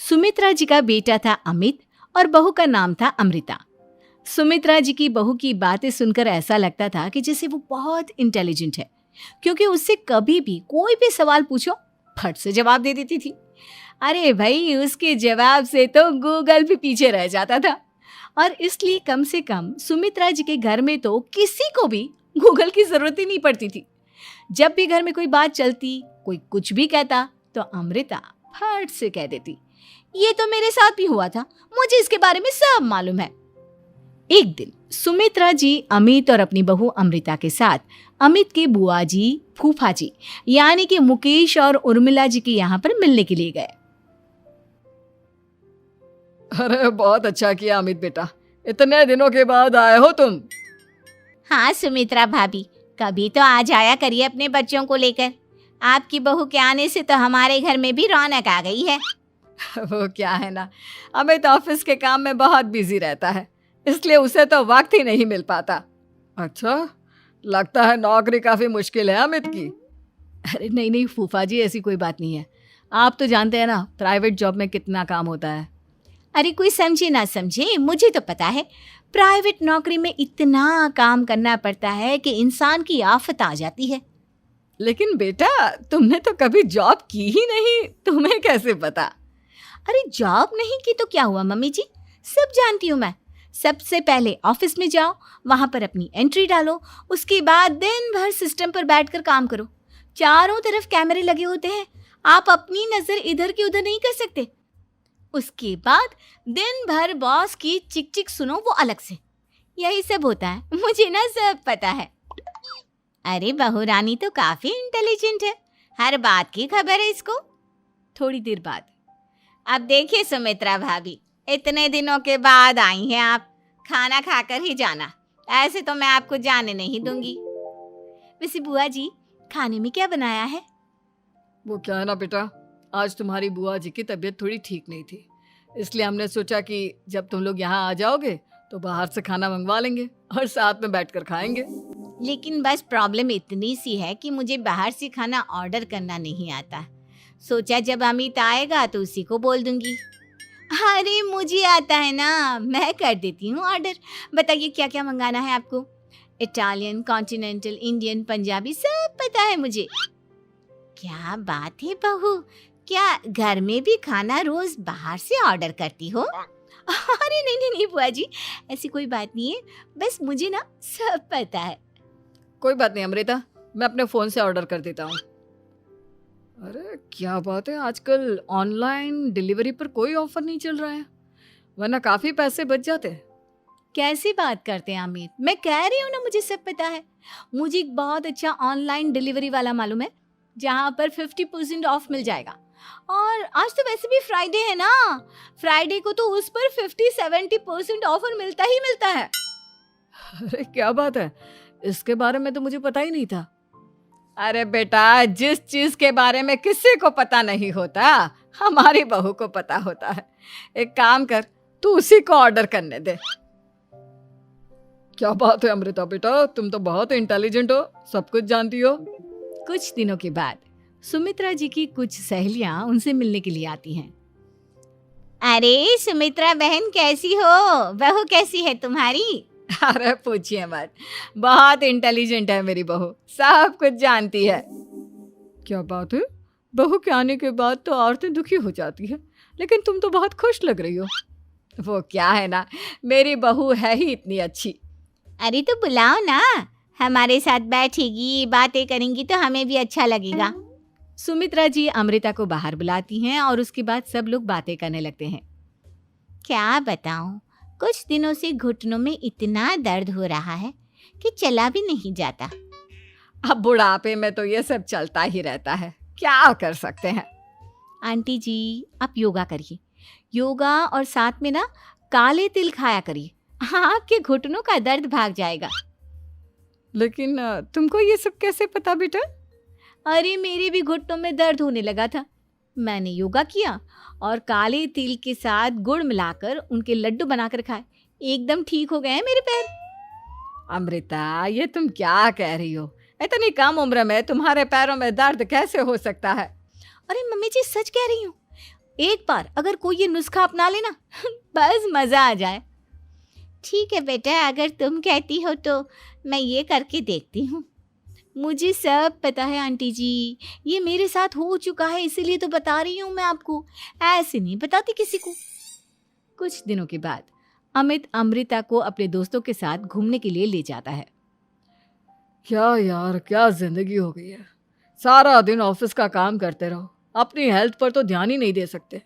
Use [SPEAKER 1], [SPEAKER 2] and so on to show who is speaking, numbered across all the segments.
[SPEAKER 1] सुमित्रा जी का बेटा था अमित और बहू का नाम था अमृता। सुमित्रा जी की बहू की बातें सुनकर ऐसा लगता था कि जैसे वो बहुत इंटेलिजेंट है, क्योंकि उससे कभी भी कोई भी सवाल पूछो फट से जवाब दे देती थी। अरे भाई, उसके जवाब से तो गूगल भी पीछे रह जाता था। और इसलिए कम से कम सुमित्रा जी के घर में तो किसी को भी गूगल की जरूरत ही नहीं पड़ती थी। जब भी घर में कोई बात चलती, कोई कुछ भी कहता, तो अमृता फट से कह देती, ये तो मेरे साथ भी हुआ था, मुझे इसके बारे में सब मालूम है। एक दिन सुमित्रा जी अमित और अपनी बहू अमृता के साथ अमित के बुआ जी, फूफा जी यानी कि मुकेश और उर्मिला जी के यहाँ पर मिलने के लिए गए।
[SPEAKER 2] अरे बहुत अच्छा किया अमित बेटा, इतने दिनों के बाद आए हो तुम।
[SPEAKER 3] हाँ सुमित्रा भाभी, कभी तो आ जाया करिए अपने बच्चों को लेकर। आपकी बहू के आने से तो हमारे घर में भी रौनक आ गई है।
[SPEAKER 2] वो क्या है ना, अमित ऑफिस के काम में बहुत बिजी रहता है, इसलिए उसे तो वक्त ही नहीं मिल पाता। अच्छा, लगता है नौकरी काफी मुश्किल है अमित की।
[SPEAKER 1] अरे नहीं नहीं फूफा जी, ऐसी कोई बात नहीं है। आप तो जानते हैं ना प्राइवेट जॉब में कितना काम होता है।
[SPEAKER 3] अरे कोई समझे ना समझे, मुझे तो पता है प्राइवेट नौकरी में इतना काम करना पड़ता है कि इंसान की आफत आ जाती है।
[SPEAKER 2] लेकिन बेटा, तुमने तो कभी जॉब की ही नहीं, तुम्हें कैसे पता?
[SPEAKER 3] अरे जॉब नहीं की तो क्या हुआ मम्मी जी, सब जानती हूँ मैं। सबसे पहले ऑफिस में जाओ, वहां पर अपनी एंट्री डालो, उसके बाद दिन भर सिस्टम पर बैठकर काम करो। चारों तरफ कैमरे लगे होते हैं, आप अपनी नजर इधर की उधर नहीं कर सकते। उसके बाद दिन भर बॉस की चिक चिक सुनो, वो अलग से। यही सब होता है, मुझे ना सब पता है। अरे बहू रानी तो काफी इंटेलिजेंट है, हर बात की खबर है इसको।
[SPEAKER 1] थोड़ी देर बाद,
[SPEAKER 3] अब देखिए सुमित्रा भाभी, इतने दिनों के बाद आई हैं आप, खाना खाकर ही जाना, ऐसे तो मैं आपको जाने नहीं दूंगी।
[SPEAKER 1] वैसे बुआ जी, खाने में क्या बनाया है?
[SPEAKER 2] वो क्या है ना बेटा, आज तुम्हारी बुआ जी की तबीयत थोड़ी ठीक नहीं थी, इसलिए हमने सोचा कि जब तुम लोग यहाँ आ जाओगे तो बाहर से खाना मंगवा लेंगे और साथ में बैठकर खाएंगे।
[SPEAKER 3] लेकिन बस प्रॉब्लम इतनी सी है कि मुझे बाहर से खाना ऑर्डर करना नहीं आता। सोचा जब अमित आएगा तो उसी को बोल दूंगी। अरे मुझे आता है ना, मैं कर देती हूँ ऑर्डर। बताइए क्या क्या मंगाना है आपको? इटालियन, कॉन्टिनेंटल, इंडियन, पंजाबी, सब पता है मुझे। क्या बात है बहू, क्या घर में भी खाना रोज बाहर से ऑर्डर करती हो?
[SPEAKER 1] अरे नहीं नहीं नहीं बुआ जी, ऐसी कोई बात नहीं है, बस मुझे ना सब पता है।
[SPEAKER 2] कोई बात नहीं अमृता, मैं अपने फोन से ऑर्डर कर देता हूँ। अरे क्या बात है, आजकल ऑनलाइन डिलीवरी पर कोई ऑफर नहीं चल रहा है, वरना काफी पैसे बच जाते।
[SPEAKER 1] कैसी बात करते हैं अमित, मैं कह रही हूँ ना मुझे सब पता है। मुझे एक बहुत अच्छा ऑनलाइन डिलीवरी वाला मालूम है, जहाँ पर 50% ऑफ मिल जाएगा। और आज तो वैसे भी फ्राइडे है ना, फ्राइडे को तो उस पर 50-70% ऑफर मिलता ही मिलता है।
[SPEAKER 2] अरे क्या बात है, इसके बारे में तो मुझे पता ही नहीं था। अरे बेटा, जिस चीज के बारे में किसी को पता नहीं होता, हमारी बहू को पता होता है। एक काम कर, तू उसी को ऑर्डर करने दे। क्या बात है अमृता बेटा, तुम तो बहुत इंटेलिजेंट हो, सब कुछ जानती हो।
[SPEAKER 1] कुछ दिनों के बाद सुमित्रा जी की कुछ सहेलियां उनसे मिलने के लिए आती हैं।
[SPEAKER 3] अरे सुमित्रा बहन कैसी हो, बहू कैसी है तुम्हारी?
[SPEAKER 2] अरे पूछिए मत, बहुत इंटेलिजेंट है मेरी बहू, सब कुछ जानती है। क्या बात है, बहू के आने के बाद तो औरतें दुखी हो जाती है, लेकिन तुम तो बहुत खुश लग रही हो। वो क्या है ना, मेरी बहू है ही इतनी अच्छी।
[SPEAKER 3] अरे तो बुलाओ ना, हमारे साथ बैठेगी, बातें करेंगी तो हमें भी अच्छा लगेगा।
[SPEAKER 1] सुमित्रा जी अमृता को बाहर बुलाती हैं और उसके बाद सब लोग बातें करने लगते हैं।
[SPEAKER 3] क्या बताऊं, कुछ दिनों से घुटनों में इतना दर्द हो रहा है कि चला भी नहीं जाता।
[SPEAKER 2] अब बुढ़ापे में तो ये सब चलता ही रहता है, क्या कर सकते हैं।
[SPEAKER 1] आंटी जी, आप योगा करिए, योगा और साथ में ना काले तिल खाया करिए, आपके घुटनों का दर्द भाग जाएगा।
[SPEAKER 2] लेकिन तुमको ये सब कैसे पता बेटा?
[SPEAKER 1] अरे मेरे भी घुटनों में दर्द होने लगा था, मैंने योगा किया और काले तिल के साथ गुड़ मिलाकर उनके लड्डू बनाकर खाए, एकदम ठीक हो गए हैं मेरे पैर।
[SPEAKER 2] अमृता, ये तुम क्या कह रही हो? इतनी कम उम्र में तुम्हारे पैरों में दर्द कैसे हो सकता है?
[SPEAKER 1] अरे मम्मी जी, सच कह रही हूँ, एक बार अगर कोई ये नुस्खा अपना लेना बस मजा आ जाए।
[SPEAKER 3] ठीक है बेटा, अगर तुम कहती हो तो मैं ये करके देखती हूँ।
[SPEAKER 1] मुझे सब पता है आंटी जी, ये मेरे साथ हो चुका है, इसीलिए तो बता रही हूँ मैं आपको, ऐसे नहीं बताती किसी को। कुछ दिनों के बाद अमित अमृता को अपने दोस्तों के साथ घूमने के लिए ले जाता है।
[SPEAKER 2] क्या यार, क्या जिंदगी हो गई है। सारा दिन ऑफिस का काम करते रहो, अपनी हेल्थ पर तो ध्यान ही नहीं दे सकते।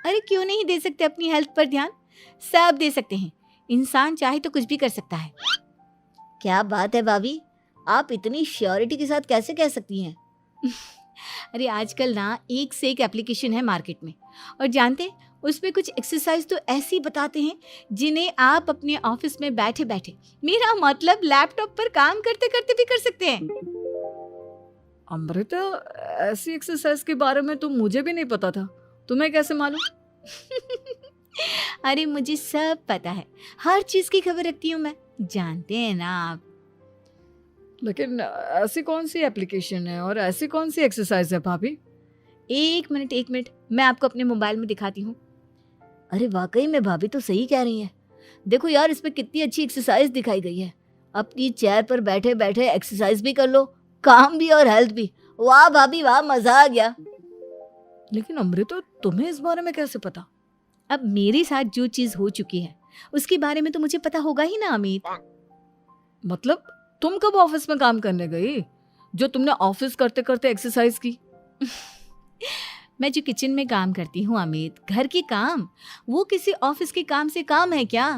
[SPEAKER 1] अरे क्यों नहीं दे सकते अपनी हेल्थ पर ध्यान, सब दे सकते हैं। इंसान चाहे तो कुछ भी कर सकता है।
[SPEAKER 3] क्या बात है भाभी, आप इतनी श्योरिटी के साथ कैसे कह सकती हैं?
[SPEAKER 1] अरे आजकल ना एक से एक एप्लीकेशन है मार्केट में, और जानते हैं उसमें कुछ एक्सरसाइज तो ऐसी बताते हैं जिन्हें आप अपने ऑफिस में बैठे बैठे, मेरा मतलब लैपटॉप पर काम करते करते भी कर सकते हैं।
[SPEAKER 2] अमृता, ऐसी एक्सरसाइज के बारे में तो मुझे भी नहीं पता था, तुम्हें कैसे मालूम?
[SPEAKER 1] अरे मुझे सब पता है, हर चीज की खबर रखती हूँ मैं, जानते हैं ना आप।
[SPEAKER 2] लेकिन ऐसी कौन सी एप्लीकेशन है और ऐसी कौन सी एक्सरसाइज है भाभी?
[SPEAKER 1] एक मिनट, मैं आपको अपने मोबाइल में दिखाती हूँ।
[SPEAKER 3] अरे वाकई में भाभी तो सही कह रही हैं। देखो यार, इसमें कितनी अच्छी एक्सरसाइज दिखाई गई है। अपनी चेयर पर बैठे बैठे एक्सरसाइज भी कर लो, काम भी और हेल्थ भी। वाह भाभी वाह, मजा आ गया।
[SPEAKER 2] लेकिन अमृता, तुम्हें इस बारे में कैसे पता?
[SPEAKER 1] अब मेरे साथ जो चीज हो चुकी है उसके बारे में तो मुझे पता होगा ही ना अमित।
[SPEAKER 2] मतलब तुम कब ऑफिस में काम करने गई जो तुमने ऑफिस करते करते एक्सरसाइज की?
[SPEAKER 1] मैं जो किचन में काम करती हूँ अमित, घर के काम, वो किसी ऑफिस के काम से काम है क्या?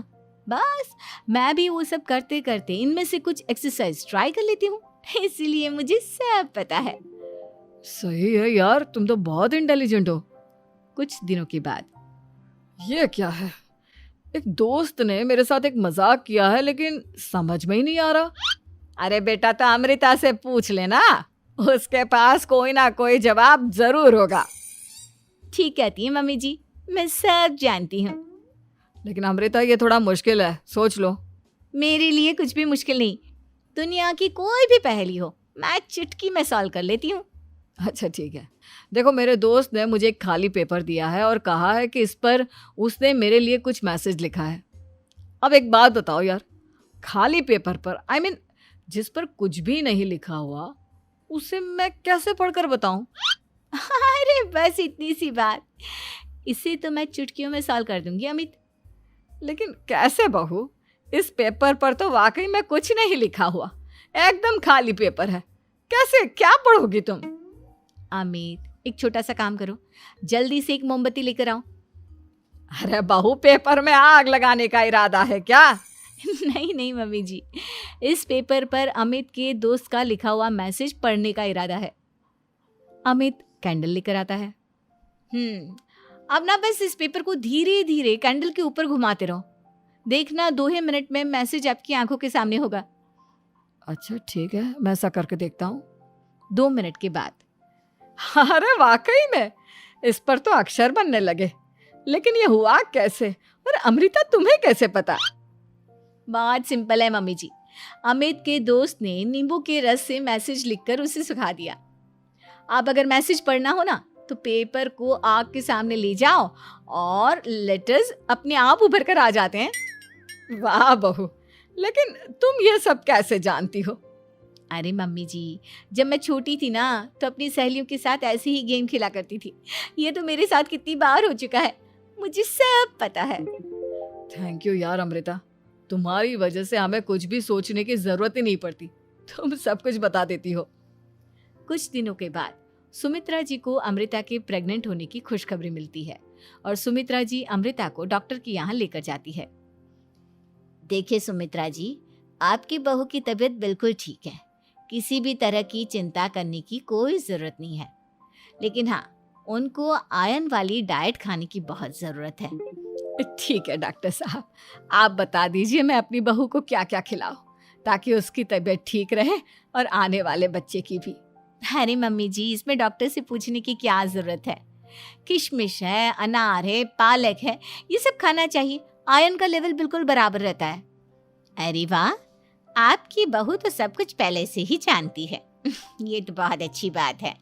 [SPEAKER 1] बस मैं भी वो सब करते करते इनमें से कुछ एक्सरसाइज ट्राई कर लेती हूँ, इसीलिए मुझे सब पता है।
[SPEAKER 2] सही है यार, तुम तो बहुत इंटेलिजेंट हो।
[SPEAKER 1] कुछ दिनों के बाद
[SPEAKER 2] ये क्या है? एक दोस्त ने मेरे साथ एक मजाक किया है, लेकिन समझ में ही नहीं आ रहा।
[SPEAKER 1] अरे बेटा, तो अमृता से पूछ लेना, उसके पास कोई ना कोई जवाब जरूर होगा। ठीक कहती है मम्मी जी, मैं सब जानती हूँ।
[SPEAKER 2] लेकिन अमृता, ये थोड़ा मुश्किल है, सोच लो।
[SPEAKER 1] मेरे लिए कुछ भी मुश्किल नहीं, दुनिया की कोई भी पहेली हो मैं चुटकी में सॉल्व कर लेती हूँ।
[SPEAKER 2] अच्छा ठीक है, देखो मेरे दोस्त ने मुझे एक खाली पेपर दिया है और कहा है कि इस पर उसने मेरे लिए कुछ मैसेज लिखा है। अब एक बात बताओ यार, खाली पेपर पर, I mean, जिस पर कुछ भी नहीं लिखा हुआ, उसे मैं कैसे पढ़कर बताऊं?
[SPEAKER 1] अरे बस इतनी सी बात, इसे तो मैं चुटकियों में सॉल्व कर दूंगी अमित।
[SPEAKER 2] लेकिन कैसे बहू? इस पेपर पर तो वाकई में कुछ नहीं लिखा हुआ, एकदम खाली पेपर है, कैसे, क्या पढ़ोगी तुम?
[SPEAKER 1] अमित, एक छोटा सा काम करो, जल्दी से एक मोमबत्ती लेकर आओ।
[SPEAKER 2] अरे बहू, पेपर में आग लगाने का इरादा है क्या?
[SPEAKER 1] नहीं मम्मी जी, इस पेपर पर अमित के दोस्त का लिखा हुआ मैसेज पढ़ने का इरादा है। अमित कैंडल लेकर आता है। अब ना बस इस पेपर को धीरे धीरे कैंडल के ऊपर घुमाते रहो, देखना 2 ही मिनट में मैसेज आपकी आंखों के सामने होगा।
[SPEAKER 2] अच्छा ठीक है, मैं ऐसा करके देखता हूँ।
[SPEAKER 1] 2 मिनट के बाद,
[SPEAKER 2] अरे वाकई में इस पर तो अक्षर बनने लगे, लेकिन ये हुआ कैसे? और अमृता, तुम्हें कैसे पता?
[SPEAKER 1] बात सिंपल है मम्मी जी, अमित के दोस्त ने नींबू के रस से मैसेज लिखकर उसे सुखा दिया। आप अगर मैसेज पढ़ना हो ना तो पेपर को आग के सामने ले जाओ और लेटर्स अपने आप उभर कर आ जाते हैं।
[SPEAKER 2] वाह बहू, लेकिन तुम ये सब कैसे जानती हो?
[SPEAKER 1] अरे मम्मी जी, जब मैं छोटी थी ना तो अपनी सहेलियों के साथ ऐसे ही गेम खेला करती थी। ये तो मेरे साथ कितनी बार हो चुका है, मुझे सब पता है।
[SPEAKER 2] थैंक यू यार अमृता, तुम्हारी वजह से हमें कुछ भी सोचने की जरूरत ही नहीं पड़ती, तुम सब कुछ बता देती हो।
[SPEAKER 1] कुछ दिनों के बाद सुमित्रा जी को अमृता के प्रेग्नेंट होने की खुशखबरी मिलती है और सुमित्रा जी अमृता को डॉक्टर के यहाँ लेकर जाती है।
[SPEAKER 3] देखिए सुमित्रा जी, आपकी बहू की तबीयत बिल्कुल ठीक है, किसी भी तरह की चिंता करने की कोई ज़रूरत नहीं है। लेकिन हाँ, उनको आयरन वाली डाइट खाने की बहुत ज़रूरत है।
[SPEAKER 2] ठीक है डॉक्टर साहब, आप बता दीजिए मैं अपनी बहू को क्या क्या खिलाऊं ताकि उसकी तबीयत ठीक रहे और आने वाले बच्चे की भी।
[SPEAKER 1] अरे मम्मी जी, इसमें डॉक्टर से पूछने की क्या ज़रूरत है, किशमिश है, अनार है, पालक है, ये सब खाना चाहिए, आयरन का लेवल बिल्कुल बराबर रहता है।
[SPEAKER 3] अरे वाह, आपकी बहू तो सब कुछ पहले से ही जानती है। ये तो बहुत अच्छी बात है।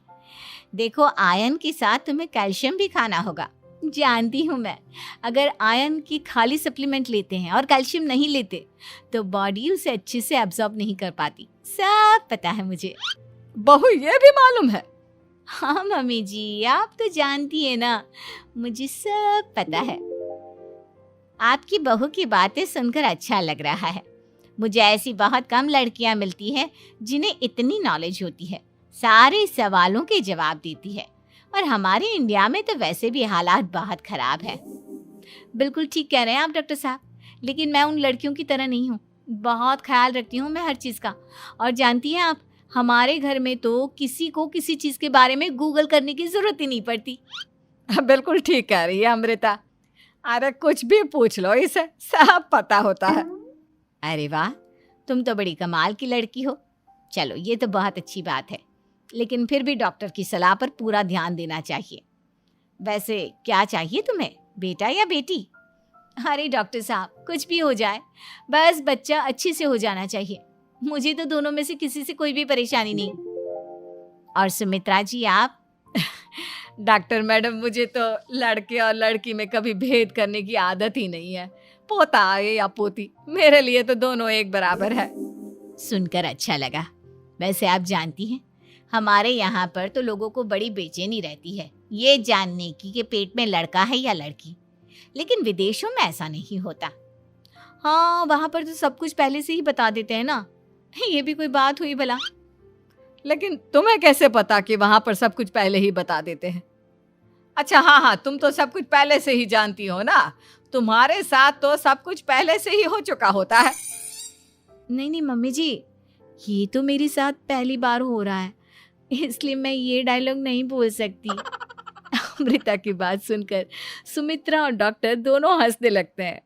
[SPEAKER 3] देखो, आयरन के साथ तुम्हें कैल्शियम भी खाना होगा।
[SPEAKER 1] जानती हूँ मैं, अगर आयरन की खाली सप्लीमेंट लेते हैं और कैल्शियम नहीं लेते तो बॉडी उसे अच्छे से एब्जॉर्ब नहीं कर पाती। सब पता है मुझे।
[SPEAKER 2] बहू ये भी मालूम है?
[SPEAKER 1] हाँ मम्मी जी, आप तो जानती है ना, मुझे सब पता है।
[SPEAKER 3] आपकी बहू की बातें सुनकर अच्छा लग रहा है। मुझे ऐसी बहुत कम लड़कियां मिलती हैं जिन्हें इतनी नॉलेज होती है, सारे सवालों के जवाब देती है। और हमारे इंडिया में तो वैसे भी हालात बहुत खराब है।
[SPEAKER 1] बिल्कुल ठीक कह रहे हैं आप डॉक्टर साहब, लेकिन मैं उन लड़कियों की तरह नहीं हूँ। बहुत ख्याल रखती हूँ मैं हर चीज़ का। और जानती हैं आप, हमारे घर में तो किसी को किसी चीज़ के बारे में गूगल करने की ज़रूरत ही नहीं पड़ती।
[SPEAKER 2] बिल्कुल ठीक कह रही है अमृता। अरे कुछ भी पूछ लो इसे, सब पता होता है।
[SPEAKER 3] अरे वाह, तुम तो बड़ी कमाल की लड़की हो। चलो, ये तो बहुत अच्छी बात है, लेकिन फिर भी डॉक्टर की सलाह पर पूरा ध्यान देना चाहिए। वैसे क्या चाहिए तुम्हें, बेटा या बेटी?
[SPEAKER 1] अरे डॉक्टर साहब, कुछ भी हो जाए, बस बच्चा अच्छे से हो जाना चाहिए। मुझे तो दोनों में से किसी से कोई भी परेशानी नहीं।
[SPEAKER 3] और सुमित्रा जी, आप?
[SPEAKER 2] डॉक्टर मैडम, मुझे तो लड़के और लड़की में कभी भेद करने की आदत ही नहीं है। पोता आए या पोती, मेरे लिए तो दोनों एक बराबर है।
[SPEAKER 3] सुनकर अच्छा लगा। वैसे आप जानती हैं, हमारे यहाँ पर तो लोगों को बड़ी बेचैनी रहती है ये जानने की कि पेट में लड़का है या लड़की, लेकिन विदेशों में ऐसा नहीं होता।
[SPEAKER 1] हाँ, वहाँ पर तो सब कुछ पहले से ही बता देते हैं ना। ये भी कोई बात हुई भला?
[SPEAKER 2] लेकिन तुम्हें कैसे पता कि वहां पर सब कुछ पहले ही बता देते हैं? अच्छा हाँ, तुम तो सब कुछ पहले से ही जानती हो ना। तुम्हारे साथ तो सब कुछ पहले से ही हो चुका होता है।
[SPEAKER 1] नहीं मम्मी जी, ये तो मेरे साथ पहली बार हो रहा है, इसलिए मैं ये डायलॉग नहीं बोल सकती। अमृता की बात सुनकर सुमित्रा और डॉक्टर दोनों हंसने लगते हैं।